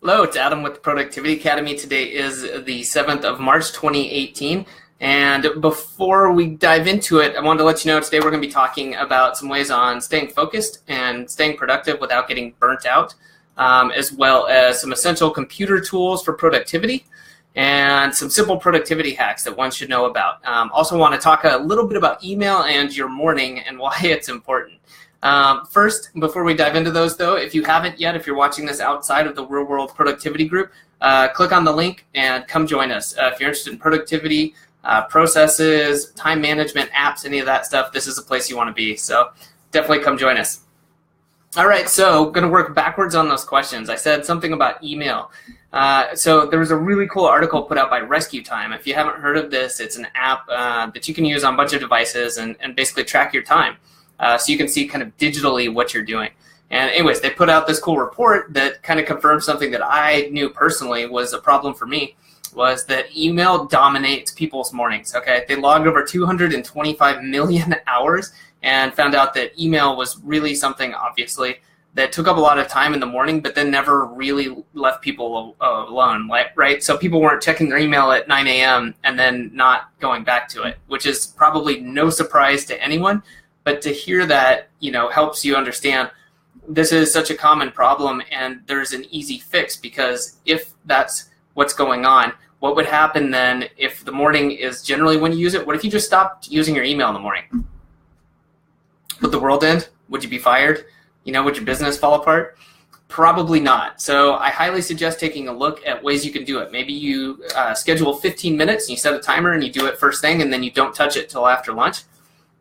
Hello, it's Adam with the Productivity Academy. Today is the 7th of March, 2018. And before we dive into it, I wanted to let you know today we're going to be talking about some ways on staying focused and staying productive without getting burnt out, as well as some essential computer tools for productivity and some simple productivity hacks that one should know about. Also want to talk a little bit about email and your morning and why it's important. First, before we dive into those though, if you haven't yet, if you're watching this outside of the Real World Productivity Group, click on the link and come join us. If you're interested in productivity, processes, time management, apps, any of that stuff, this is a place you want to be. So definitely come join us. All right, so going to work backwards on those questions. I said something about email. So there was a really cool article put out by Rescue Time. If you haven't heard of this, it's an app that you can use on a bunch of devices and basically track your time. So you can see kind of digitally what you're doing. And anyways, they put out this cool report that kind of confirms something that I knew personally was a problem for me, was that email dominates people's mornings, okay? They logged over 225 million hours and found out that email was really something, obviously, that took up a lot of time in the morning, but then never really left people alone, right? So people weren't checking their email at 9 a.m. and then not going back to it, which is probably no surprise to anyone. But to hear that, helps you understand this is such a common problem and there's an easy fix, because if that's what's going on, what would happen then if the morning is generally when you use it? What if you just stopped using your email in the morning? Would the world end? Would you be fired? Would your business fall apart? Probably not. So I highly suggest taking a look at ways you can do it. Maybe you schedule 15 minutes and you set a timer and you do it first thing and then you don't touch it till after lunch.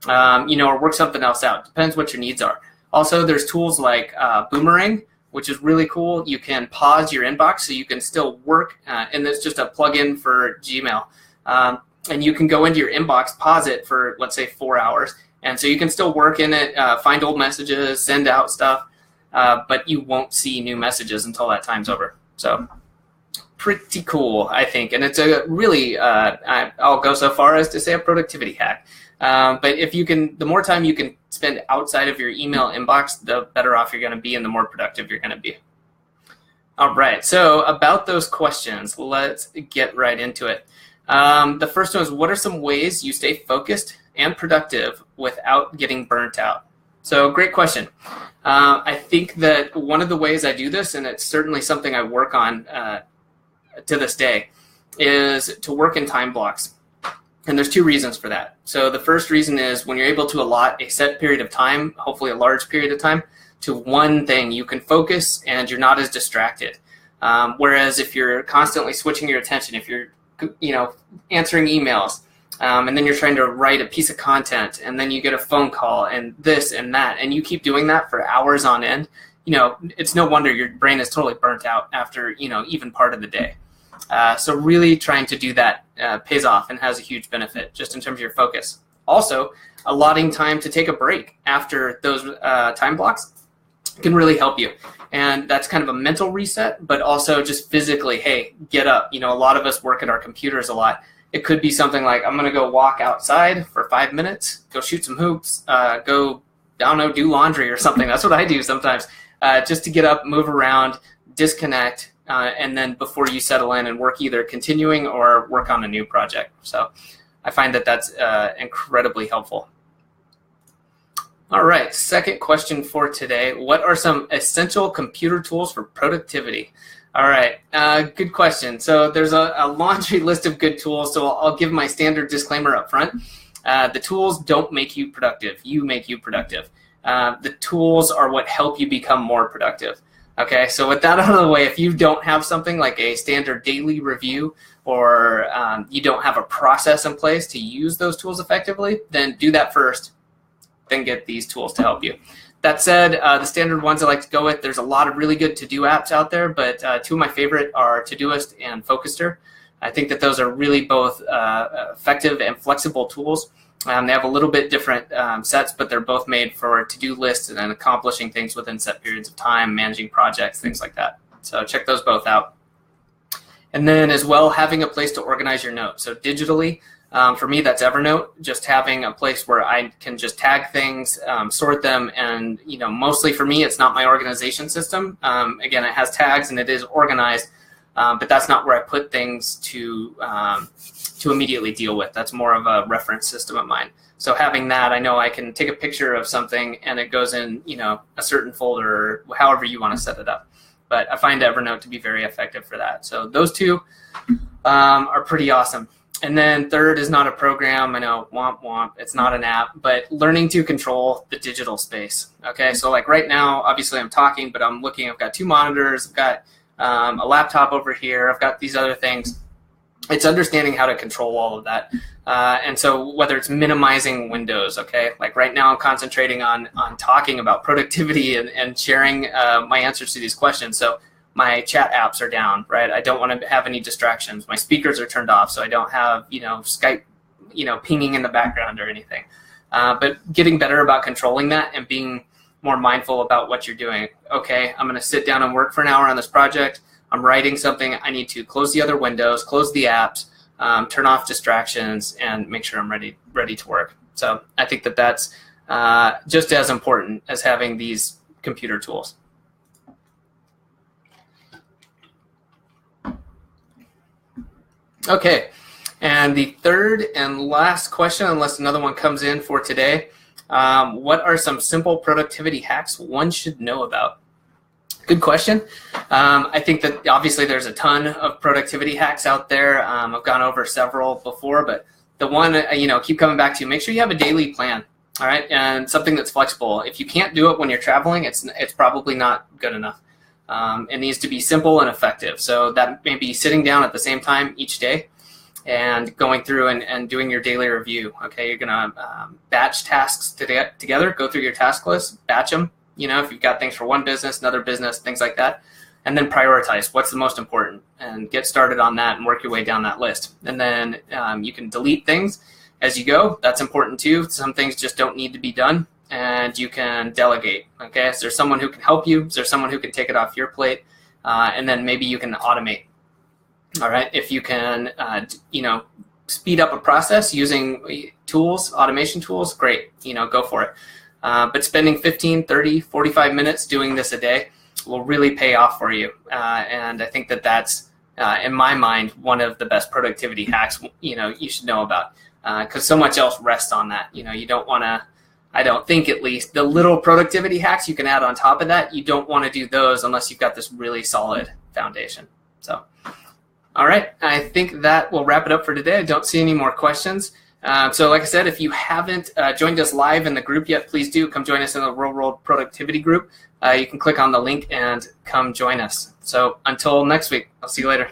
Or work something else out. Depends what your needs are. Also, there's tools like Boomerang, which is really cool. You can pause your inbox so you can still work, and it's just a plugin for Gmail. And you can go into your inbox, pause it for, let's say, 4 hours. And so you can still work in it, find old messages, send out stuff, but you won't see new messages until that time's over. So pretty cool, I think. And it's a really, I'll go so far as to say a productivity hack. But if you can, the more time you can spend outside of your email inbox, the better off you're going to be and the more productive you're going to be. All right, so about those questions, let's get right into it. The first one is, what are some ways you stay focused and productive without getting burnt out? So great question. I think that one of the ways I do this, and it's certainly something I work on to this day, is to work in time blocks. And there's two reasons for that. So the first reason is when you're able to allot a set period of time, hopefully a large period of time, to one thing, you can focus and you're not as distracted. Whereas if you're constantly switching your attention, if you're answering emails, and then you're trying to write a piece of content, and then you get a phone call and this and that, and you keep doing that for hours on end, it's no wonder your brain is totally burnt out after, even part of the day. So really trying to do that pays off and has a huge benefit just in terms of your focus. Also, allotting time to take a break after those time blocks can really help you. And that's kind of a mental reset, but also just physically, hey, get up. A lot of us work at our computers a lot. It could be something like, I'm going to go walk outside for 5 minutes, go shoot some hoops, go, do laundry or something. That's what I do sometimes, just to get up, move around, disconnect, and then before you settle in and work, either continuing or work on a new project. So I find that that's incredibly helpful. All right, second question for today. What are some essential computer tools for productivity? All right, good question. So there's a laundry list of good tools, so I'll give my standard disclaimer up front. The tools don't make you productive. You make you productive. The tools are what help you become more productive. Okay, so with that out of the way, if you don't have something like a standard daily review, or you don't have a process in place to use those tools effectively, then do that first, then get these tools to help you. That said, the standard ones I like to go with, there's a lot of really good to-do apps out there, but two of my favorite are Todoist and Focuster. I think that those are really both effective and flexible tools. They have a little bit different sets, but they're both made for to-do lists and accomplishing things within set periods of time, managing projects, things like that. So check those both out. And then as well, having a place to organize your notes. So digitally, For me, that's Evernote, just having a place where I can just tag things, sort them, and mostly for me, it's not my organization system. Again, it has tags and it is organized, but that's not where I put things to immediately deal with. That's more of a reference system of mine. So having that, I know I can take a picture of something and it goes in, a certain folder, or however you want to set it up. But I find Evernote to be very effective for that. So those two are pretty awesome. And then third is not a program. I know, womp womp, it's not an app, but learning to control the digital space. Okay, so like right now, obviously I'm talking, but I'm looking, I've got 2 monitors, I've got a laptop over here, I've got these other things. It's understanding how to control all of that. And so whether it's minimizing windows, okay, like right now I'm concentrating on talking about productivity and sharing my answers to these questions. So my chat apps are down, right? I don't want to have any distractions. My speakers are turned off, so I don't have, Skype, pinging in the background or anything. But getting better about controlling that and being more mindful about what you're doing. Okay, I'm going to sit down and work for an hour on this project. I'm writing something. I need to close the other windows, close the apps, turn off distractions, and make sure I'm ready to work. So I think that that's just as important as having these computer tools. Okay, and the third and last question, unless another one comes in for today, what are some simple productivity hacks one should know about? Good question. I think that obviously there's a ton of productivity hacks out there. I've gone over several before, but the one, keep coming back to, make sure you have a daily plan, all right, and something that's flexible. If you can't do it when you're traveling, it's probably not good enough. It needs to be simple and effective. So that may be sitting down at the same time each day and going through and doing your daily review. Okay, you're going to batch tasks together, go through your task list, batch them. If you've got things for one business, another business, things like that, and then prioritize what's the most important and get started on that and work your way down that list. And then you can delete things as you go. That's important too. Some things just don't need to be done. And you can delegate, okay? Is there someone who can help you? Is there someone who can take it off your plate? And then maybe you can automate, all right? If you can, speed up a process using tools, automation tools, great, go for it. But spending 15, 30, 45 minutes doing this a day will really pay off for you. And I think that that's, in my mind, one of the best productivity hacks, you should know about, because so much else rests on that. You don't want to, I don't think at least, the little productivity hacks you can add on top of that, you don't want to do those unless you've got this really solid foundation. So, all right, I think that will wrap it up for today. I don't see any more questions. So like I said, if you haven't joined us live in the group yet, please do come join us in the Real World Productivity group. You can click on the link and come join us. So until next week, I'll see you later.